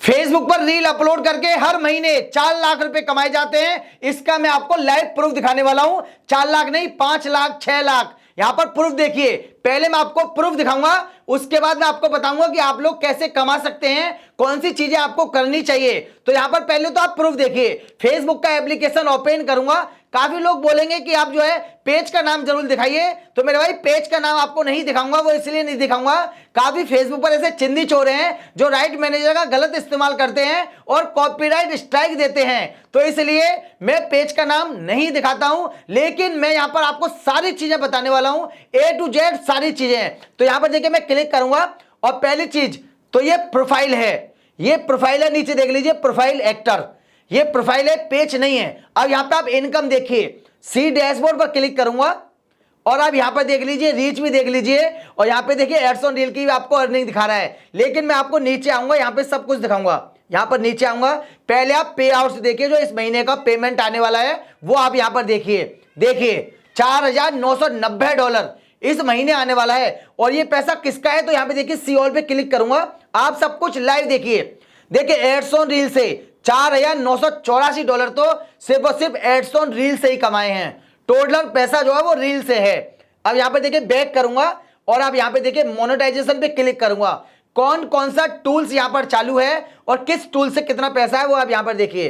Facebook पर reel upload करके हर महीने 4 लाख रुपए कमाए जाते हैं। इसका मैं आपको लाइव प्रूफ दिखाने वाला हूं। 4 लाख नहीं, 5 लाख, 6 लाख। यहां पर प्रूफ देखिए। पहले मैं आपको प्रूफ दिखाऊंगा, उसके बाद मैं आपको बताऊंगा कि आप लोग कैसे कमा सकते हैं, कौन सी चीजें आपको करनी चाहिए। तो यहां पर पहले तो आप प्रूफ देखिए। फेसबुक का एप्लीकेशन ओपन करूंगा। काफी लोग बोलेंगे कि आप जो है पेज का नाम जरूर दिखाइए, तो मेरे भाई पेज का नाम आपको नहीं दिखाऊंगा। वो इसलिए नहीं दिखाऊंगा, काफी फेसबुक पर ऐसे चिंदी चोर हैं जो राइट मैनेजर का गलत इस्तेमाल करते हैं और कॉपीराइट स्ट्राइक देते हैं। तो इसलिए मैं पेज का नाम नहीं दिखाता हूं, लेकिन मैं यहां पर आपको सारी चीजें बताने वाला हूं, A to Z सारी चीजें। तो यहां पर देखिए मैं क्लिक करूंगा और पहली चीज तो ये प्रोफाइल है। ये प्रोफाइल है, नीचे देख लीजिए प्रोफाइल एक्टर। ये प्रोफाइल है, पेज नहीं है। अब यहां पे आप इनकम देखिए, सी डैशबोर्ड पर क्लिक करूंगा और आप यहां पर देख लीजिए, रीच भी देख लीजिए और यहां पे देखिए एड्स ऑन रील की भी आपको अर्निंग दिखा रहा है। लेकिन मैं आपको नीचे आऊंगा, यहां पे सब कुछ दिखाऊंगा। यहां पर नीचे आऊंगा, पहले आप पे आउट्स देखिए, जो इस महीने का पेमेंट आने वाला है वो आप यहां पर देखिए। देखिए $4,990 इस महीने आने वाला है। और ये पैसा किसका है, तो यहां पे देखिए सी ऑल पे क्लिक करूंगा, आप सब कुछ लाइव देखिए। देखिए एड्स ऑन रील से $4,984 तो सिर्फ और सिर्फ एड्स ऑन रील से ही कमाए हैं। टोटल पैसा जो है वो रील से है। अब यहां पे देखिए बैक करूंगा और आप यहां पे देखिए मोनेटाइजेशन पे क्लिक करूंगा। कौन कौन सा टूल्स यहां पर चालू है और किस टूल से कितना पैसा है वो आप यहां पर देखिए।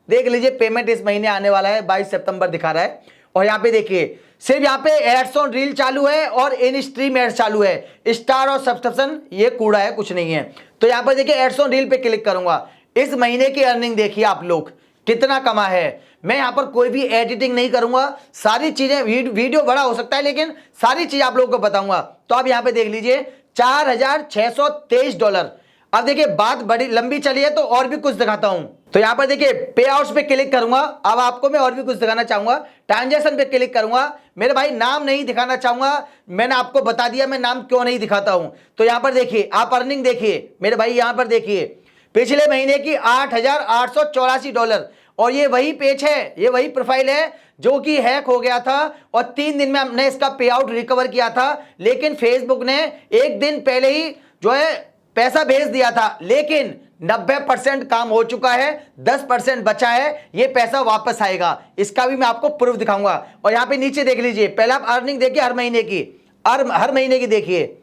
देख लीजिए पेमेंट इस महीने आने वाला है, 22 सितंबर दिखा रहा है। और यहां पे देखिए सिर्फ यहां पे एड्स ऑन रील चालू है और इन स्ट्रीम एड्स चालू है। स्टार और सब्सक्रिप्शन ये कूड़ा है, कुछ नहीं है। तो यहां पर देखिए एड्स ऑन रील पे क्लिक करूंगा। इस महीने की अर्निंग देखिए आप लोग कितना कमा है। मैं यहां पर कोई भी एडिटिंग नहीं करूंगा, सारी चीजें वीडियो बड़ा हो सकता है लेकिन सारी चीज आप लोगों को बताऊंगा। तो आप यहां पे देख लीजिए $4,623। अब देखिए बात बड़ी लंबी चली है तो और भी कुछ दिखाता हूं। तो यहां पर देखिए पे आउट्स पे क्लिक करूंगा। अब आपको मैं और भी कुछ दिखाना चाहूंगा। ट्रांजैक्शन पे क्लिक करूंगा। मेरे भाई नाम नहीं दिखाना चाहूंगा, मैंने आपको बता दिया मैं नाम क्यों नहीं दिखाता हूं। तो यहां पर देखिए आप अर्निंग देखिए मेरे भाई, यहां पर देखिए पिछले महीने की $8,884। और ये वही पेज है, ये वही प्रोफाइल है जो कि हैक हो गया था और 3 दिन में हमने इसका पे आउट रिकवर किया था। लेकिन फेसबुक ने 1 दिन पहले ही जो है पैसा भेज दिया था, लेकिन 90% काम हो चुका है, 10% बचा है। ये पैसा वापस आएगा, इसका भी मैं आपको प्रूफ दिखाऊंगा। और यहां पे नीचे देख लीजिए, पहले आप अर्निंग देखिए हर महीने की, हर महीने की देखिए।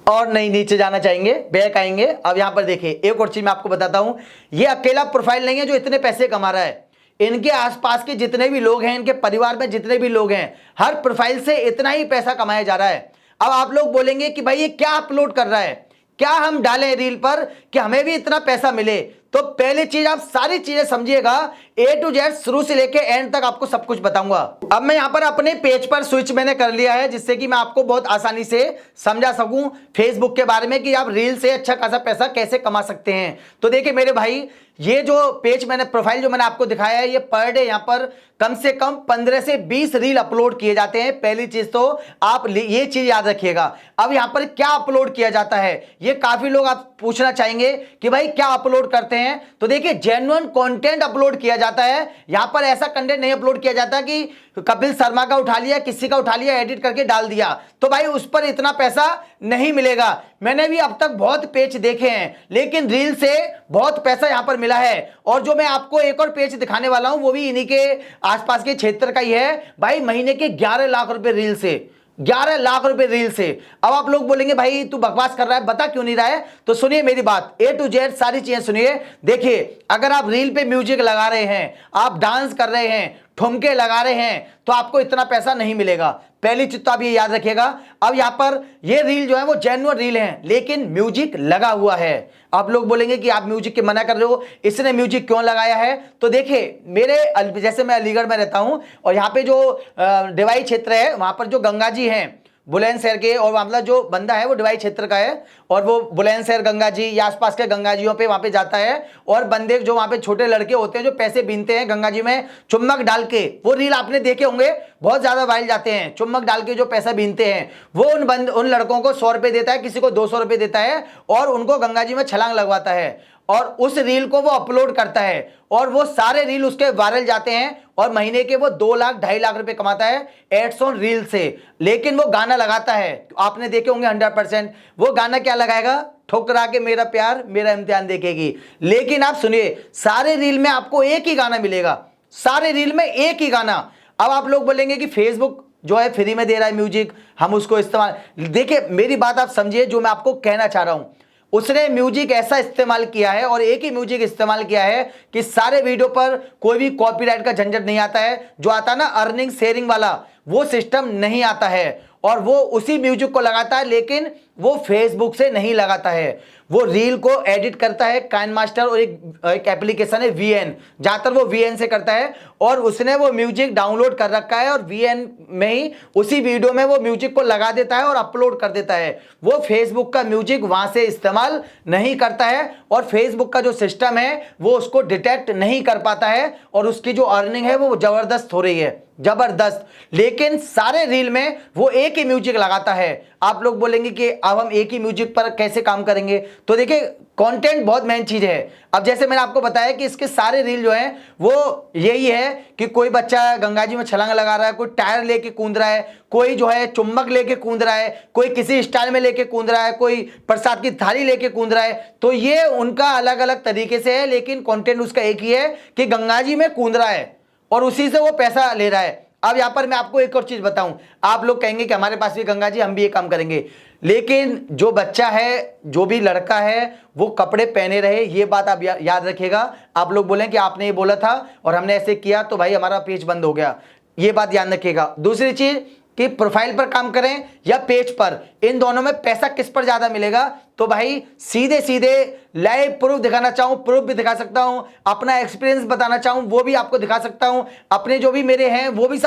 और नहीं, नीचे जाना चाहेंगे, बैक आएंगे। अब यहां पर देखिए एक और चीज मैं आपको बताता हूं, ये अकेला प्रोफाइल नहीं है जो इतने पैसे कमा रहा है। इनके आसपास के जितने भी लोग हैं, इनके परिवार में जितने भी लोग हैं, हर प्रोफाइल से इतना ही पैसा कमाया जा रहा है। अब आप लोग बोलेंगे कि भाई ये क्या अपलोड कर रहा है, क्या हम डालें रील पर कि हमें भी इतना पैसा मिले। तो पहली चीज आप सारी चीजें समझिएगा, A to Z शुरू से लेके एंड तक आपको सब कुछ बताऊंगा। अब मैं यहां पर अपने पेज पर स्विच मैंने कर लिया है, जिससे कि मैं आपको बहुत आसानी से समझा सकूं फेसबुक के बारे में कि आप रील से अच्छा खासा पैसा कैसे कमा सकते हैं। तो देखिए मेरे भाई, ये जो पेज मैंने प्रोफाइल जो मैंने आपको दिखाया है, ये पर डे यहां पर कम से कम 15 से 20 रील अपलोड किए जाते हैं। पहली चीज तो आप ये चीज याद रखिएगा। अब यहां पर क्या अपलोड किया जाता है, ये काफी लोग आप पूछना चाहेंगे कि भाई क्या अपलोड करते हैं। तो देखिए जेन्युइन कंटेंट अपलोड किया जाता है। यहां पर ऐसा कंटेंट नहीं अपलोड किया जाता कि कपिल शर्मा का उठा लिया, किसी का उठा लिया, एडिट करके डाल दिया, तो भाई उस पर इतना पैसा नहीं मिलेगा। मैंने भी अब तक बहुत पेज देखे हैं, लेकिन रील से बहुत पैसा यहां पर मिला है। और जो मैं आपको एक और पेज दिखाने वाला हूं, वो भी इन्हीं के आसपास के क्षेत्र का ही है भाई। महीने के 11 लाख रुपए रील से, 11 लाख रुपए रील से। अब आप लोग बोलेंगे भाई तू बकवास कर रहा है, बता क्यों नहीं रहा है। तो सुनिए मेरी बात, A to Z सारी चीजें सुनिए। देखिए अगर आप रील पे म्यूजिक लगा रहे हैं, आप डांस कर रहे हैं, ठुमके लगा रहे हैं, तो आपको इतना पैसा नहीं मिलेगा। पहली चीज तो आप ये याद रखिएगा। अब यहां पर ये रील जो है वो जेन्युइन रील है, लेकिन म्यूजिक लगा हुआ है। आप लोग बोलेंगे कि आप म्यूजिक के मना कर रहे हो, इसने म्यूजिक क्यों लगाया है। तो देखिए मेरे जैसे मैं अलीगढ़ में रहता हूं और यहाँ पे जो डिवाई क्षेत्र है, वहां पर जो गंगा जी हैं बुलंदशहर के, और मतलब जो बंदा है वो डिवाई क्षेत्र का है, और वो बुलंदशहर गंगा जी या आसपास के गंगा जियों पे वहां पे जाता है। और बंदे जो वहां पे छोटे लड़के होते हैं जो पैसे बीनते हैं गंगा जी में चुम्बक डाल के, वो रील आपने देखे होंगे, बहुत ज्यादा वायरल जाते हैं। चुम्बक डाल के जो पैसा बीनते हैं, वो उन लड़कों को 100 रुपए देता है, किसी को 200 रुपए देता है और उनको गंगा जी में छलांग लगवाता है। और उस रील को वो अपलोड करता है और वो सारे रील उसके वायरल जाते हैं और महीने के वो 2 लाख 2.5 लाख रुपए कमाता है एड्स ऑन रील से। लेकिन वो गाना लगाता है, आपने देखे होंगे 100%, वो गाना क्या लगाएगा, ठुकरा के मेरा प्यार मेरा इम्तिहान देखेगी। लेकिन आप सुनिए, सारे रील में आपको एक ही गाना मिलेगा, सारे रील में एक ही गाना। अब आप लोग बोलेंगे कि फेसबुक जो है फ्री में दे रहा है म्यूजिक, हम उसको इस्तेमाल, देखिए मेरी बात आप समझिए, जो मैं आपको कहना चाह रहा हूं, उसने म्यूजिक ऐसा इस्तेमाल किया है और एक ही म्यूजिक इस्तेमाल किया है कि सारे वीडियो पर कोई भी कॉपीराइट का झंझट नहीं आता है। जो आता है ना अर्निंग शेयरिंग वाला, वो सिस्टम नहीं आता है और वो उसी म्यूजिक को लगाता है, लेकिन वो फेसबुक से नहीं लगाता है। वो रील को एडिट करता है काइन मास्टर और एक एप्लीकेशन है वीएन, ज्यादातर वो वीएन से करता है और उसने वो म्यूजिक डाउनलोड कर रखा है और वीएन में ही उसी वीडियो में वो म्यूजिक को लगा देता है और अपलोड कर देता है। वो फेसबुक का म्यूजिक वहां से इस्तेमाल नहीं करता है और फेसबुक का जो सिस्टम है वो उसको डिटेक्ट नहीं कर पाता है और उसकी जो अर्निंग है वो जबरदस्त हो रही है, जबरदस्त। लेकिन सारे रील में वो एक ही म्यूजिक लगाता है। आप लोग बोलेंगे कि अब हम एक ही म्यूजिक पर कैसे काम करेंगे, तो देखिए कंटेंट बहुत मेन चीज है। अब जैसे मैंने आपको बताया कि इसके सारे रील जो हैं वो यही है कि कोई बच्चा गंगा जी में छलांग लगा रहा है, कोई टायर लेके कूद रहा है, कोई जो है चुम्बक लेके कूद रहा है, कोई किसी स्टाइल में लेके कूद रहा है, कोई प्रसाद की थाली लेके कूद रहा है। तो ये उनका अलग अलग तरीके से है, लेकिन कंटेंट उसका एक ही है कि गंगा जी में कूद रहा है और उसी से वो पैसा ले रहा है। अब यहां पर मैं आपको एक और चीज बताऊं, आप लोग कहेंगे कि हमारे पास भी गंगा जी, हम भी ये काम करेंगे, लेकिन जो बच्चा है, जो भी लड़का है, वो कपड़े पहने रहे, ये बात आप याद रखिएगा। आप लोग बोलें कि आपने ये बोला था और हमने ऐसे किया तो भाई हमारा पेज बंद हो गया, ये बात याद रखिएगा। दूसरी चीज कि प्रोफाइल पर काम करें या पेज पर, इन दोनों में पैसा किस पर ज्यादा मिलेगा, तो भाई सीधे सीधे लाइव प्रूफ दिखाना चाहूं, प्रूफ भी दिखा सकता हूं, अपना एक्सपीरियंस बताना चाहूं वो भी आपको दिखा सकता हूं, अपने जो भी मेरे हैं वो भी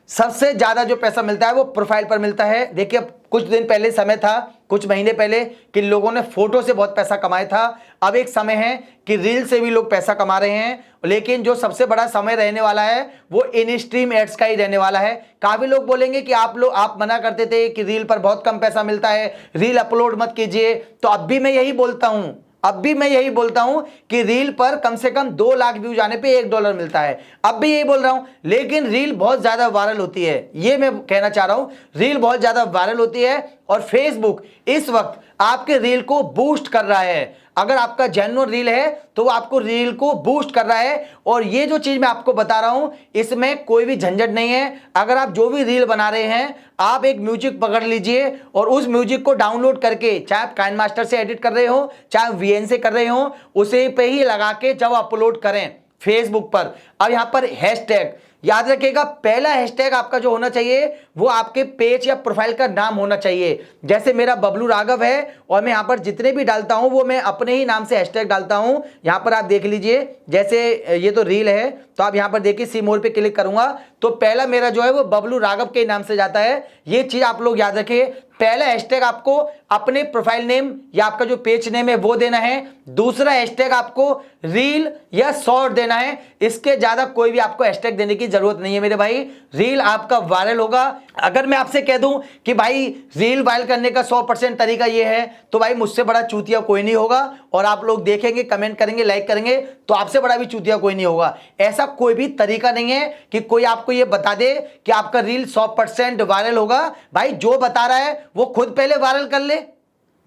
सबसे ज्यादा जो पैसा मिलता है वो प्रोफाइल पर मिलता है। देखिए कुछ दिन पहले समय था, कुछ महीने पहले, कि लोगों ने फोटो से बहुत पैसा कमाया था। अब एक समय है कि रील से भी लोग पैसा कमा रहे हैं, लेकिन जो सबसे बड़ा समय रहने वाला है वो इन स्ट्रीम एड्स का ही रहने वाला है। काफी लोग बोलेंगे कि आप मना करते थे कि रील पर बहुत कम पैसा मिलता है, रील अपलोड मत कीजिए, तो अब भी मैं यही बोलता हूं कि रील पर कम से कम 2 लाख व्यू जाने पे $1 मिलता है। अब भी यही बोल रहा हूं, लेकिन रील बहुत ज्यादा वायरल होती है, ये मैं कहना चाह रहा हूं, रील बहुत ज्यादा वायरल होती है और फेसबुक इस वक्त आपके रील को बूस्ट कर रहा है। अगर आपका जेन्युइन रील है तो वो आपको रील को बूस्ट कर रहा है। और ये जो चीज मैं आपको बता रहा हूं, इसमें कोई भी झंझट नहीं है। अगर आप जो भी रील बना रहे हैं, आप एक म्यूजिक पकड़ लीजिए और उस म्यूजिक को डाउनलोड करके, चाहे आप काइन मास्टर से एडिट कर रहे हो, चाहे वीएन से कर रहे हो, उसे पे ही लगा के जब अपलोड करें फेसबुक पर। अब यहां पर हैशटैग याद रखिएगा, पहला हैशटैग आपका जो होना चाहिए वो आपके पेज या प्रोफाइल का नाम होना चाहिए। जैसे मेरा बबलू राघव है और मैं यहां पर जितने भी डालता हूं वो मैं अपने ही नाम से हैशटैग डालता हूं। यहां पर आप देख लीजिए, जैसे ये तो रील है, तो आप यहां पर देखिए सी मोर पे क्लिक करूंगा तो पहला मेरा जो है वो बबलू राघव के नाम से जाता है। ये चीज आप लोग याद रखिए, पहला हैशटैग आपको अपने प्रोफाइल नेम या आपका जो पेज नेम है वो देना है। दूसरा हैशटैग आपको रील या शॉर्ट देना है, इसके ज्यादा कोई भी आपको हैशटैग देने की जरूरत नहीं है मेरे भाई। रील आपका वायरल होगा। अगर मैं आपसे कह दूं कि भाई रील वायरल करने का 100% तरीका ये है, तो भाई मुझसे बड़ा चूतिया कोई नहीं होगा। और आप लोग देखेंगे, कमेंट करेंगे, लाइक करेंगे, तो आपसे बड़ा भी चूतिया कोई नहीं होगा। ऐसा कोई भी तरीका नहीं है कि कोई आपको ये बता दे कि आपका रील 100% वायरल होगा। भाई जो बता रहा है वो खुद पहले वायरल कर ले,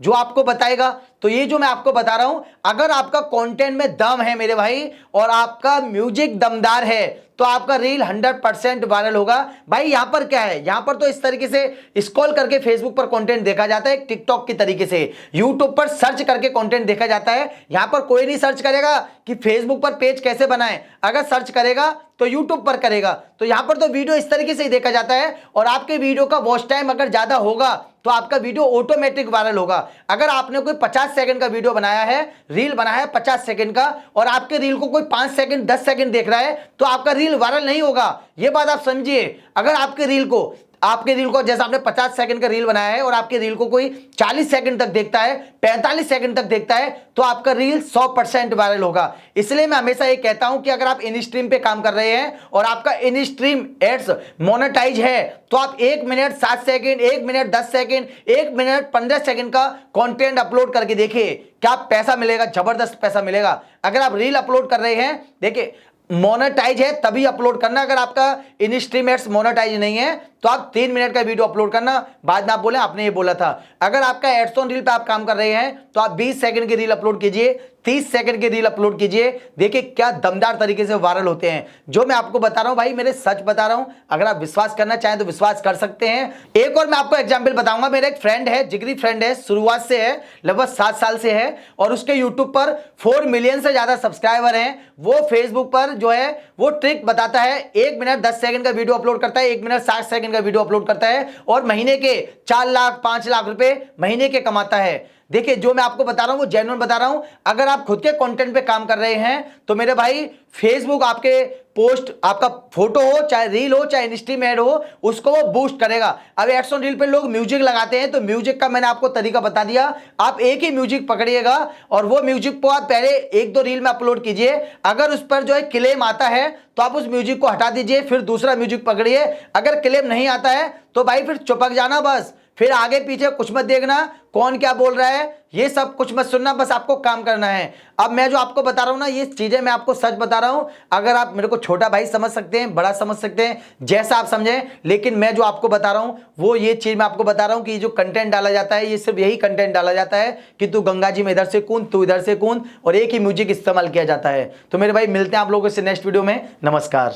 जो आपको बताएगा। तो ये जो मैं आपको बता रहा हूं, अगर आपका कंटेंट में दम है मेरे भाई और आपका म्यूजिक दमदार है तो आपका रील 100% वायरल होगा। भाई यहां पर क्या है, यहां पर तो इस तरीके से स्क्रॉल करके फेसबुक पर कंटेंट देखा जाता है, टिकटॉक की तरीके से यूट्यूब पर सर्च करके कंटेंट देखा जाता है। यहां पर कोई नहीं सर्च करेगा कि फेसबुक पर पेज कैसे बनाएं, अगर सर्च करेगा तो यूट्यूब पर करेगा। तो यहां पर तो वीडियो इस तरीके से ही देखा जाता है और आपके वीडियो का वॉच टाइम अगर ज्यादा होगा तो आपका वीडियो ऑटोमेटिक वायरल होगा। अगर आपने कोई 50 सेकंड का वीडियो बनाया है, रील बनाया है 50 सेकंड का, और आपके रील को कोई 5 सेकंड 10 सेकंड देख रहा है, तो आपका रील वायरल नहीं होगा। यह बात आप समझिए। अगर आपके रील को आपके रील को, जैसे आपने 50 सेकंड का रील बनाया है और आपके रील को कोई 40 सेकंड तक देखता है, 45 सेकंड तक देखता है, तो आपका रील 100% वायरल होगा। इसलिए मैं हमेशा ये कहता हूं कि अगर आप इन स्ट्रीम पे काम कर रहे हैं और आपका इन स्ट्रीम एड्स मोनेटाइज है, तो आप 1 minute 7 second, 1 minute 10 second, 1 minute 15 second का कंटेंट अपलोड करके देखिए, क्या पैसा मिलेगा, जबरदस्त पैसा मिलेगा। अगर आप रील अपलोड कर रहे हैं, देखिए मोनेटाइज है तभी अपलोड करना। अगर आपका इन स्ट्रीम एड्स मोनेटाइज नहीं है तो आप 3 मिनट का वीडियो अपलोड करना, बाद में आप बोले आपने ये बोला था। अगर आपका एड्स ऑन रील पे आप काम कर रहे हैं तो आप 20 सेकंड की रील अपलोड कीजिए, 30 सेकंड की रील अपलोड कीजिए, देखिए क्या दमदार तरीके से वायरल होते हैं। जो मैं आपको बता रहा हूं भाई, मेरे सच बता रहा हूं, अगर आप विश्वास करना चाहें तो विश्वास कर सकते हैं। एक और मैं आपको एग्जाम्पल बताऊंगा। मेरा एक फ्रेंड है, जिगरी फ्रेंड है, शुरुआत से है, लगभग 7 साल से है, और उसके यूट्यूब पर 4 मिलियन से ज्यादा सब्सक्राइबर हैं। वो फेसबुक पर जो है वो ट्रिक बताता है, 1 मिनट 10 सेकंड का वीडियो अपलोड करता है, 1 मिनट 60 सेकंड का वीडियो अपलोड करता है, और महीने के 4 लाख 5 लाख रुपए महीने के कमाता है। देखिए जो मैं आपको बता रहा हूं वो जेन्युइन बता रहा हूं। अगर आप खुद के कंटेंट पे काम कर रहे हैं तो मेरे भाई फेसबुक आपके पोस्ट, आपका फोटो हो, चाहे रील हो, चाहे इंस्टीम ऐड हो, उसको वो बूस्ट करेगा। अब एड्स ऑन रील पे लोग म्यूजिक लगाते हैं, तो म्यूजिक का मैंने आपको तरीका बता दिया। आप एक ही म्यूजिक पकड़िएगा और वो म्यूजिक को आप पहले 1-2 रील में अपलोड कीजिए। अगर उस पर जो है क्लेम आता है तो आप उस म्यूजिक को हटा दीजिए, फिर दूसरा म्यूजिक पकड़िए। अगर क्लेम नहीं आता है तो भाई फिर चिपक जाना बस, फिर आगे पीछे कुछ मत देखना, कौन क्या बोल रहा है ये सब कुछ मत सुनना, बस आपको काम करना है। अब मैं जो आपको बता रहा हूं ना, ये चीजें मैं आपको सच बता रहा हूं। अगर आप मेरे को छोटा भाई समझ सकते हैं, बड़ा समझ सकते हैं, जैसा आप समझें, लेकिन मैं जो आपको बता रहा हूं वो ये चीज मैं आपको बता रहा हूं कि ये जो कंटेंट डाला जाता है, ये सिर्फ यही कंटेंट डाला जाता है कि तू गंगा जी में इधर से कूद, तू इधर से कूद, और एक ही म्यूजिक इस्तेमाल किया जाता है। तो मेरे भाई मिलते हैं आप लोगों से नेक्स्ट वीडियो में। नमस्कार।